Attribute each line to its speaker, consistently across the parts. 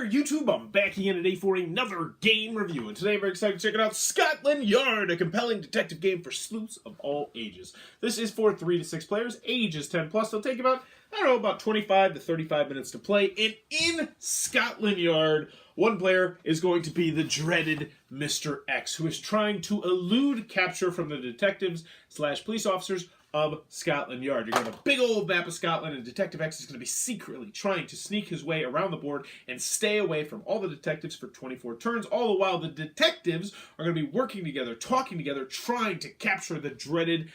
Speaker 1: there, YouTube. I'm back again today for another game review. And today I'm very excited to check out Scotland Yard, a compelling detective game for sleuths of all ages. This is for 3 to 6 players, ages 10 plus. It'll take about 25 to 35 minutes to play. And in Scotland Yard, one player is going to be the dreaded Mr. X, who is trying to elude capture from the detectives/police officers of Scotland Yard. You're going to have a big old map of Scotland, and Detective X is going to be secretly trying to sneak his way around the board and stay away from all the detectives for 24 turns, all the while the detectives are going to be working together, talking together, trying to capture the dreaded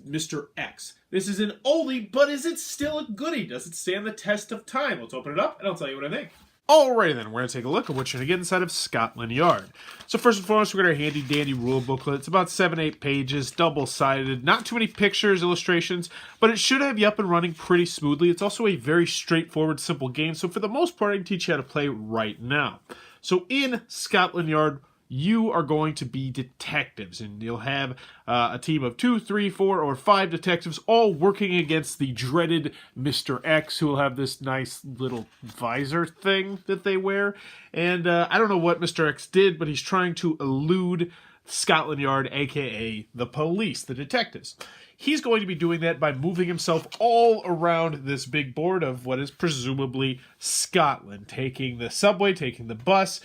Speaker 1: Mr. X. This is an oldie, but is it still a goodie? Does it stand the test of time? Let's open it up, and I'll tell you what I think. Alrighty then, we're going to take a look at what you're going to get inside of Scotland Yard. So first and foremost, we're going to our handy dandy rule booklet. It's about 7-8 pages, double-sided, not too many pictures, illustrations, but it should have you up and running pretty smoothly. It's also a very straightforward, simple game, so for the most part, I can teach you how to play right now. So in Scotland Yard, you are going to be detectives, and you'll have a team of 2, 3, 4, or 5 detectives all working against the dreaded Mr. X, who will have this nice little visor thing that they wear. And I don't know what Mr. X did, but he's trying to elude Scotland Yard, aka the police, the detectives. He's going to be doing that by moving himself all around this big board of what is presumably Scotland, taking the subway, taking the bus,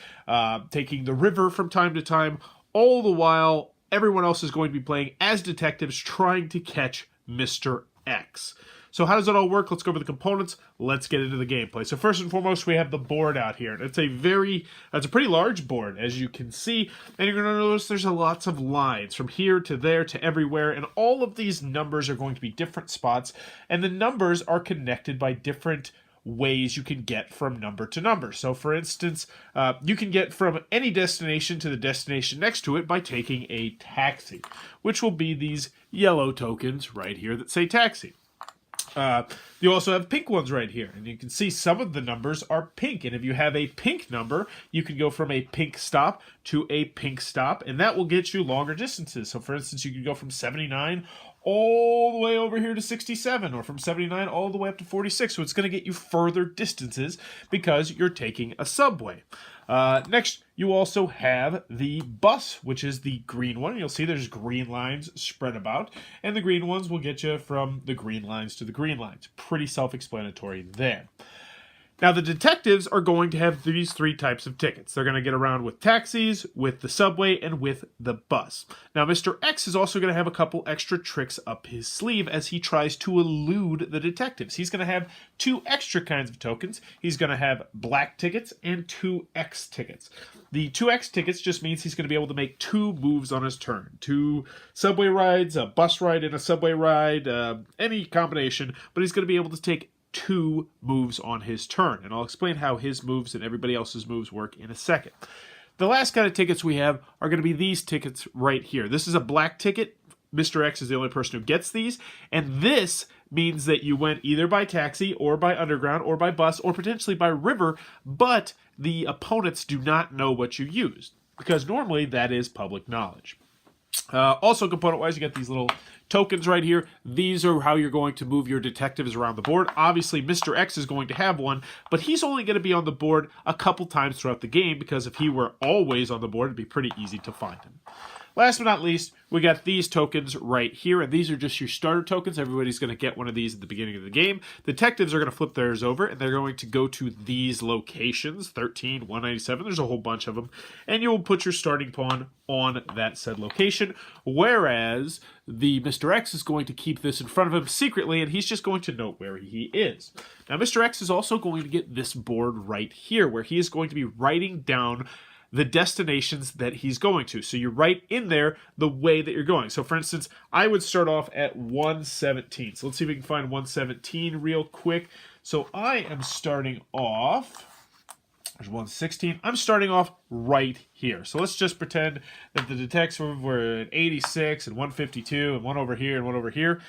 Speaker 1: taking the river from time to time, all the while everyone else is going to be playing as detectives trying to catch Mr. X. So how does it all work? Let's go over the components. Let's get into the gameplay. So first and foremost, we have the board out here. It's a pretty large board, as you can see. And you're going to notice there's lots of lines from here to there to everywhere. And all of these numbers are going to be different spots. And the numbers are connected by different ways you can get from number to number. So for instance, you can get from any destination to the destination next to it by taking a taxi, which will be these yellow tokens right here that say taxi. You also have pink ones right here, and you can see some of the numbers are pink, and if you have a pink number, you can go from a pink stop to a pink stop, and that will get you longer distances. So for instance, you can go from 79 all the way over here to 67, or from 79 all the way up to 46, so it's going to get you further distances because you're taking a subway. Next, you also have the bus, which is the green one. You'll see there's green lines spread about, and the green ones will get you from the green lines to the green lines. Pretty self-explanatory there. Now, the detectives are going to have these 3 types of tickets. They're going to get around with taxis, with the subway, and with the bus. Now, Mr. X is also going to have a couple extra tricks up his sleeve as he tries to elude the detectives. He's going to have 2 extra kinds of tokens. He's going to have black tickets and 2 X tickets. The 2 X tickets just means he's going to be able to make 2 moves on his turn. 2 subway rides, a bus ride and a subway ride, any combination, but he's going to be able to take 2 moves on his turn, and I'll explain how his moves and everybody else's moves work in a second. The last kind of tickets we have are going to be these tickets right here. This is a black ticket. Mr. X is the only person who gets these, and this means that you went either by taxi or by underground or by bus or potentially by river, but the opponents do not know what you used, because normally that is public knowledge. Also, component-wise, you get these little tokens right here. These are how you're going to move your detectives around the board. Obviously, Mr. X is going to have one, but he's only going to be on the board a couple times throughout the game, because if he were always on the board, it'd be pretty easy to find him. Last but not least, we got these tokens right here, and these are just your starter tokens. Everybody's going to get one of these at the beginning of the game. Detectives are going to flip theirs over, and they're going to go to these locations, 13, 197, there's a whole bunch of them, and you'll put your starting pawn on that said location, whereas the Mr. X is going to keep this in front of him secretly, and he's just going to note where he is. Now, Mr. X is also going to get this board right here, where he is going to be writing down the destinations that he's going to. So you write in there the way that you're going. So for instance, I would start off at 117. So let's see if we can find 117 real quick. So I am starting off, there's 116. I'm starting off right here. So let's just pretend that the detectives were at 86 and 152 and one over here and one over here.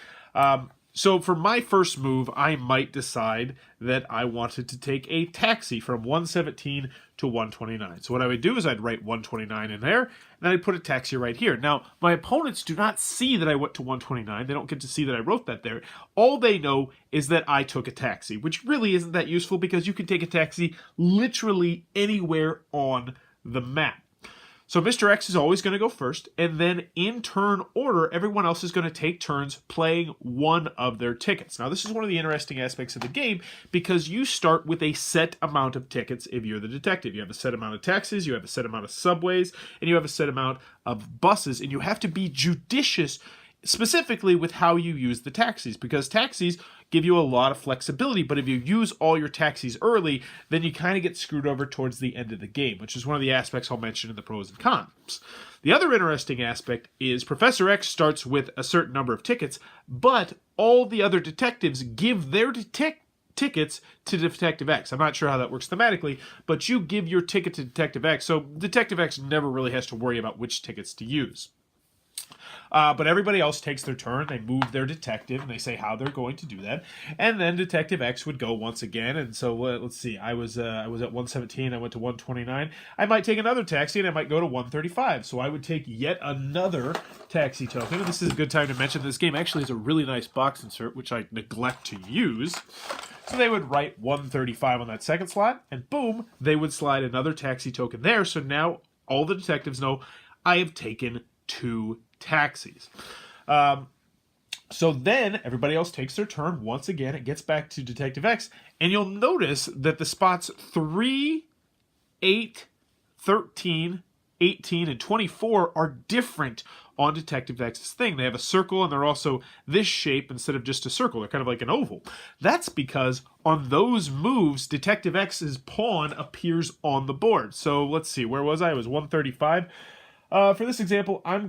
Speaker 1: So for my first move, I might decide that I wanted to take a taxi from 117 to 129. So what I would do is I'd write 129 in there, and then I put a taxi right here. Now, my opponents do not see that I went to 129. They don't get to see that I wrote that there. All they know is that I took a taxi, which really isn't that useful because you can take a taxi literally anywhere on the map. So Mr. X is always going to go first, and then in turn order, everyone else is going to take turns playing one of their tickets. Now, this is one of the interesting aspects of the game because you start with a set amount of tickets if you're the detective. You have a set amount of taxis, you have a set amount of subways, and you have a set amount of buses, and you have to be judicious specifically with how you use the taxis, because taxis give you a lot of flexibility, but if you use all your taxis early, then you kind of get screwed over towards the end of the game, which is one of the aspects I'll mention in the pros and cons. The other interesting aspect is Professor X starts with a certain number of tickets, but all the other detectives give their tickets to Detective X. I'm not sure how that works thematically, but you give your ticket to Detective X, so Detective X never really has to worry about which tickets to use. But everybody else takes their turn. They move their detective, and they say how they're going to do that. And then Detective X would go once again. And so let's see. I was at 117. I went to 129. I might take another taxi, and I might go to 135. So I would take yet another taxi token. And this is a good time to mention this game actually has a really nice box insert, which I neglect to use. So they would write 135 on that second slot, and boom, they would slide another taxi token there. So now all the detectives know I have taken 2 taxis. So then everybody else takes their turn. Once again, it gets back to Detective X, and you'll notice that the spots 3, 8, 13, 18, and 24 are different on Detective X's thing. They have a circle, and they're also this shape instead of just a circle. They're kind of like an oval. That's because on those moves, Detective X's pawn appears on the board. So let's see, where was I? I was 135. For this example, I would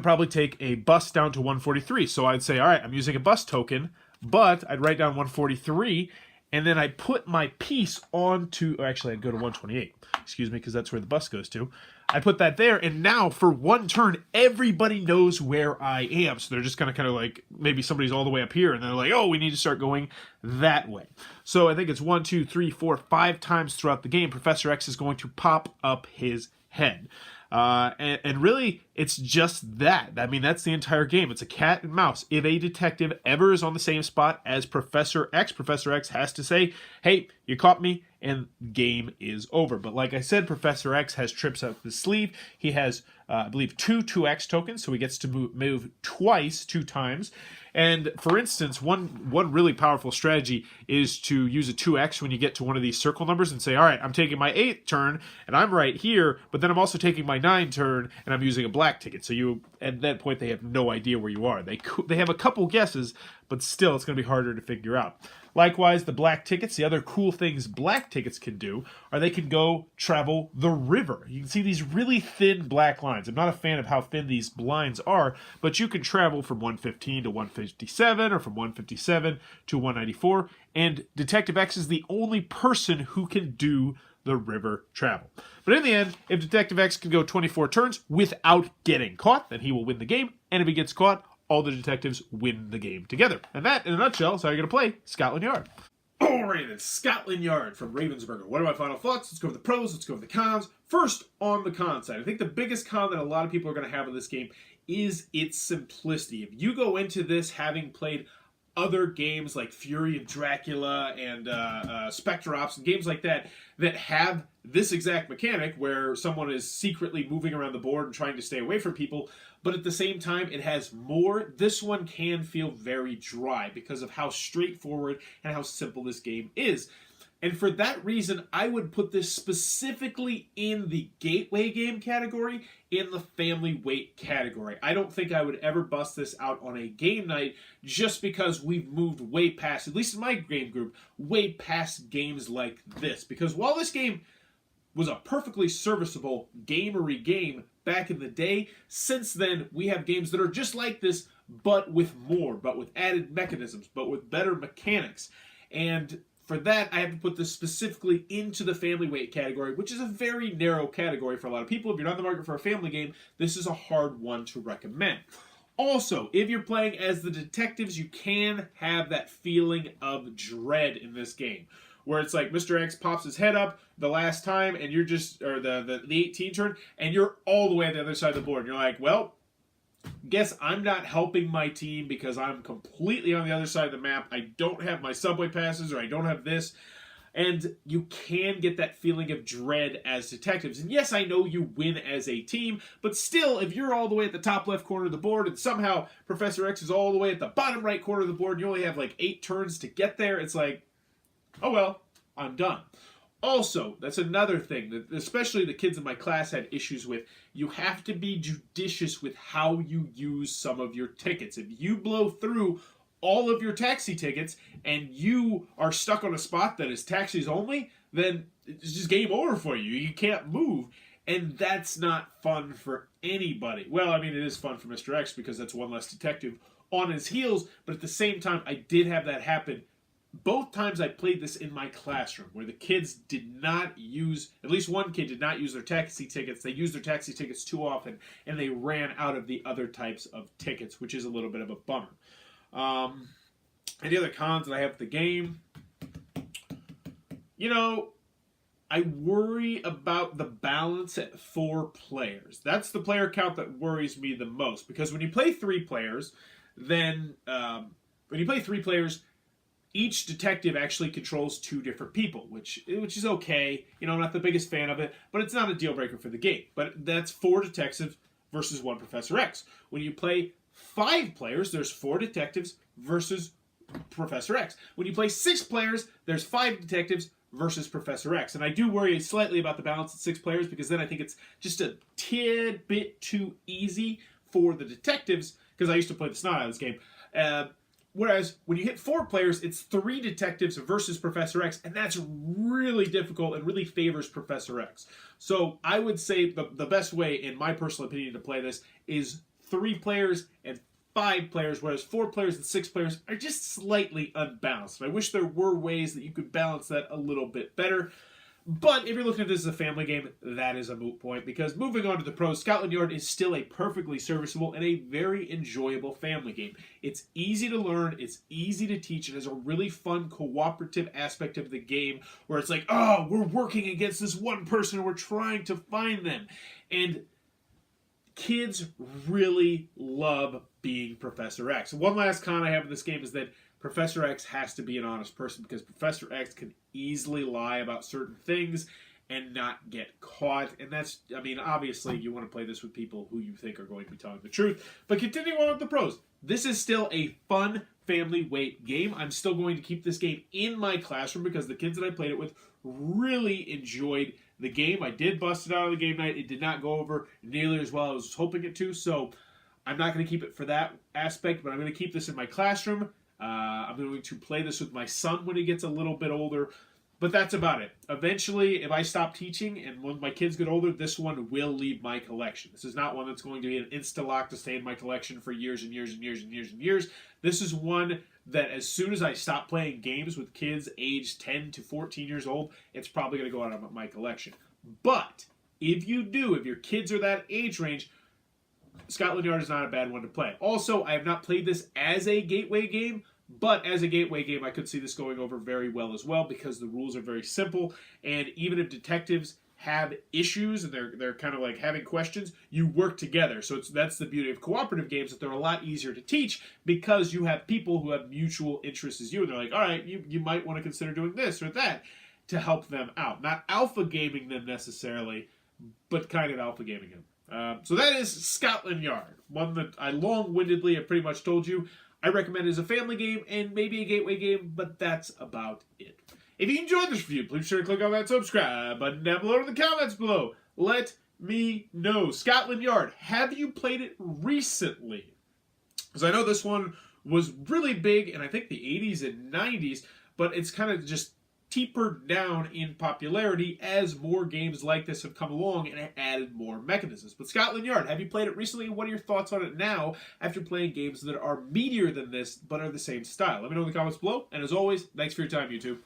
Speaker 1: probably take a bus down to 143. So I'd say, all right, I'm using a bus token, but I'd write down 143, and then I put my piece onto, actually I'd go to 128, excuse me, because that's where the bus goes to. I put that there, and now for one turn, everybody knows where I am. So they're just kind of like, maybe somebody's all the way up here, and they're like, oh, we need to start going that way. So I think it's 1, 2, 3, 4, 5 times throughout the game, Professor X is going to pop up his head. And really, it's just that. I mean, that's the entire game. It's a cat and mouse. If a detective ever is on the same spot as Professor X has to say, hey, you caught me, and game is over. But like I said, Professor X has trips up his sleeve. He has, I believe, 2 2X tokens, so he gets to move twice, 2 times. And for instance, one really powerful strategy is to use a 2X when you get to one of these circle numbers and say, all right, I'm taking my 8th turn, and I'm right here, but then I'm also taking my 9th turn, and I'm using a black ticket. So you, at that point, they have no idea where you are. They have a couple guesses, but still, it's going to be harder to figure out. Likewise, the black tickets, the other cool things black tickets can do are they can go travel the river. You can see these really thin black lines. I'm not a fan of how thin these lines are, but you can travel from 115 to 157 or from 157 to 194, and Detective X is the only person who can do the river travel. But in the end, if Detective X can go 24 turns without getting caught, then he will win the game, and if he gets caught, all the detectives win the game together. And that, in a nutshell, is how you're going to play Scotland Yard. Alright, it's Scotland Yard from Ravensburger. What are my final thoughts? Let's go over the pros, let's go over the cons. First, on the con side, I think the biggest con that a lot of people are going to have in this game is its simplicity. If you go into this having played other games like Fury of Dracula and Spectre Ops and games like that that have this exact mechanic where someone is secretly moving around the board and trying to stay away from people, but at the same time it has more, this one can feel very dry because of how straightforward and how simple this game is. And for that reason, I would put this specifically in the gateway game category, in the family weight category. I don't think I would ever bust this out on a game night just because we've moved way past, at least in my game group, way past games like this. Because while this game was a perfectly serviceable gamery game back in the day, since then we have games that are just like this, but with more, but with added mechanisms, but with better mechanics. And for that, I have to put this specifically into the family weight category, which is a very narrow category for a lot of people. If you're not in the market for a family game, this is a hard one to recommend. Also, if you're playing as the detectives, you can have that feeling of dread in this game, where it's like Mr. X pops his head up the last time, and you're just, or the 18 turn, and you're all the way on the other side of the board. And you're like, well, guess I'm not helping my team because I'm completely on the other side of the map. I don't have my subway passes, or I don't have this. And you can get that feeling of dread as detectives. And yes, I know you win as a team, but still, if you're all the way at the top left corner of the board and somehow Professor X is all the way at the bottom right corner of the board and you only have like 8 turns to get there, it's like, oh well, I'm done. Also, that's another thing that especially the kids in my class had issues with. You have to be judicious with how you use some of your tickets. If you blow through all of your taxi tickets and you are stuck on a spot that is taxis only, then it's just game over for you. You can't move. And that's not fun for anybody. Well, I mean, it is fun for Mr. X because that's one less detective on his heels. But at the same time, I did have that happen both times I played this in my classroom, where the kids did not use, at least one kid did not use their taxi tickets. They used their taxi tickets too often, and they ran out of the other types of tickets, which is a little bit of a bummer. Any other cons that I have with the game? You know, I worry about the balance at 4 players. That's the player count that worries me the most, because when you play 3 players, then each detective actually controls 2 different people, which is okay. You know, I'm not the biggest fan of it, but it's not a deal breaker for the game. But that's 4 detectives versus 1 Professor X. When you play 5 players, there's 4 detectives versus Professor X. When you play 6 players, there's 5 detectives versus Professor X. And I do worry slightly about the balance at 6 players, because then I think it's just a tidbit too easy for the detectives, because I used to play the snot out of this game. Whereas when you hit 4 players, it's 3 detectives versus Professor X, and that's really difficult and really favors Professor X. So I would say the best way, in my personal opinion, to play this is 3 players and 5 players, whereas 4 players and 6 players are just slightly unbalanced. I wish there were ways that you could balance that a little bit better. But if you're looking at this as a family game, that is a moot point, because moving on to the pros, Scotland Yard is still a perfectly serviceable and a very enjoyable family game. It's easy to learn, it's easy to teach, it has a really fun cooperative aspect of the game where it's like, oh, we're working against this one person and we're trying to find them. And kids really love being Professor X. One last con I have in this game is that Professor X has to be an honest person, because Professor X can easily lie about certain things and not get caught. And that's, I mean, obviously you want to play this with people who you think are going to be telling the truth. But continuing on with the pros, this is still a fun family weight game. I'm still going to keep this game in my classroom because the kids that I played it with really enjoyed the game. I did bust it out on the game night. It did not go over nearly as well as I was hoping it to. So I'm not going to keep it for that aspect, but I'm going to keep this in my classroom. I'm going to play this with my son when he gets a little bit older, but that's about it. Eventually, if I stop teaching and when my kids get older, this one will leave my collection. This is not one that's going to be an insta-lock to stay in my collection for years and years and years and years and years. This is one that as soon as I stop playing games with kids aged 10 to 14 years old, it's probably going to go out of my collection. But if you do, if your kids are that age range, Scotland Yard is not a bad one to play. Also, I have not played this as a gateway game, but as a gateway game, I could see this going over very well as well, because the rules are very simple, and even if detectives have issues and they're kind of like having questions, you work together. So that's the beauty of cooperative games, that they're a lot easier to teach because you have people who have mutual interests as you, and they're like, all right, you might want to consider doing this or that to help them out. Not alpha gaming them necessarily, but kind of alpha gaming them. So that is Scotland Yard, one that I long-windedly have pretty much told you I recommend as a family game and maybe a gateway game, but that's about it. If you enjoyed this review, please be sure to click on that subscribe button down below in the comments below. Let me know. Scotland Yard, have you played it recently? Because I know this one was really big in, I think, the 80s and 90s, but it's kind of just tapered down in popularity as more games like this have come along and added more mechanisms. But Scotland Yard, have you played it recently? What are your thoughts on it now after playing games that are meatier than this but are the same style? Let me know in the comments below. And as always, thanks for your time, YouTube.